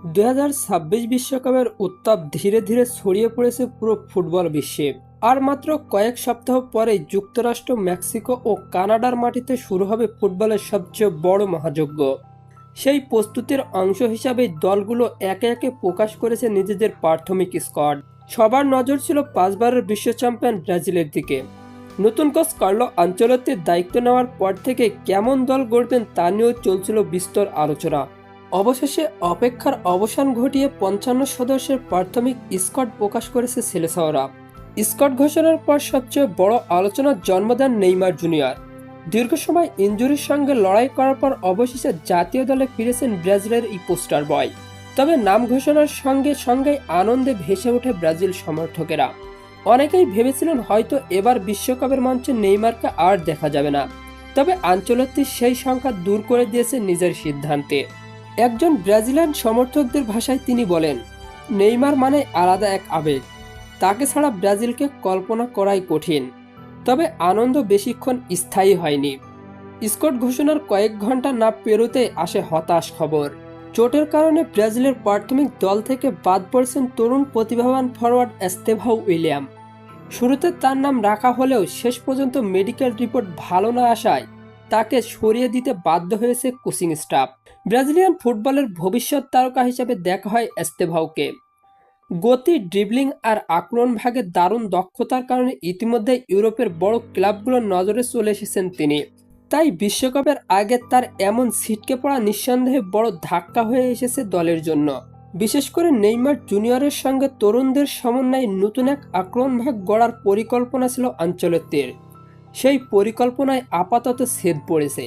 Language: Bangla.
2026 বিশ্বকাপের উত্তাপ ধীরে ধীরে ছড়িয়ে পড়েছে পুরো ফুটবল বিশ্বে। আর মাত্র কয়েক সপ্তাহ পরেই যুক্তরাষ্ট্র, মেক্সিকো ও কানাডার মাটিতে শুরু হবে ফুটবলের সবচেয়ে বড় মহাযজ্ঞ। সেই প্রস্তুতির অংশ হিসাবেই দলগুলো একে একে প্রকাশ করেছে নিজেদের প্রাথমিক স্কোয়াড। সবার নজর ছিল 5বারের বিশ্ব চ্যাম্পিয়ন ব্রাজিলের দিকে। নতুন কোচ কার্লো আনচেলত্তির দায়িত্ব নেওয়ার পর থেকে কেমন দল গড়বেন তা নিয়েও চলছিল বিস্তর আলোচনা। অবশেষে অপেক্ষার অবসান ঘটিয়ে 55 সদস্যের প্রাথমিক স্কোয়াড প্রকাশ করেছে সেলেসাওরা। স্কোয়াড ঘোষণার পর সবচেয়ে বড় আলোচনার জন্ম দেন নেইমার জুনিয়র। দীর্ঘ সময় ইনজুরির সঙ্গে লড়াই করার পর অবশেষে জাতীয় দলে ফিরেছেন ব্রাজিলের এই পোস্টার বয়। তবে নাম ঘোষণার সঙ্গে সঙ্গেই আনন্দে ভেসে ওঠে ব্রাজিল সমর্থকেরা। অনেকেই ভেবেছিলেন হয়তো এবার বিশ্বকাপের মঞ্চে নেইমারকে আর দেখা যাবে না। তবে আনচেলত্তি সেই সংখ্যা দূর করে দিয়েছে নিজের সিদ্ধান্তে। একজন ব্রাজিলিয়ান সমর্থকদের ভাষায় তিনি বলেন, নেইমার মানে আলাদা এক আবেগ, তাকে ছাড়া ব্রাজিলকে কল্পনা করাই কঠিন। তবে আনন্দ বেশিক্ষণ স্থায়ী হয়নি। স্কোয়াড ঘোষণার কয়েক ঘন্টা না পেরোতে আসে হতাশ খবর। চোটের কারণে ব্রাজিলের প্রাথমিক দল থেকে বাদ পড়েছেন তরুণ প্রতিভাবান ফরওয়ার্ড এস্তেভাও উইলিয়াম। শুরুতে তার নাম রাখা হলেও শেষ পর্যন্ত মেডিকেল রিপোর্ট ভালো না আসায় তাকে সরিয়ে দিতে বাধ্য হয়েছে কোচিং স্টাফ। ব্রাজিলিয়ান ফুটবলের ভবিষ্যৎ তারকা হিসেবে দেখা হয় এস্তেভাওকে। গতি, ড্রিবলিং আর আক্রমণ ভাগে দারুণ দক্ষতার কারণে ইতিমধ্যে ইউরোপের বড় ক্লাবগুলোর নজরে চলে এসেছেন তিনি। তাই বিশ্বকাপের আগে তার এমন ছিটকে পড়া নিঃসন্দেহে বড় ধাক্কা হয়ে এসেছে দলের জন্য। বিশেষ করে নেইমার জুনিয়রের সঙ্গে তরুণদের সমন্বয়ে নতুন এক আক্রমণ ভাগ গড়ার পরিকল্পনা ছিল আনচেলত্তির। সেই পরিকল্পনায় আপাতত ছেদ পড়েছে।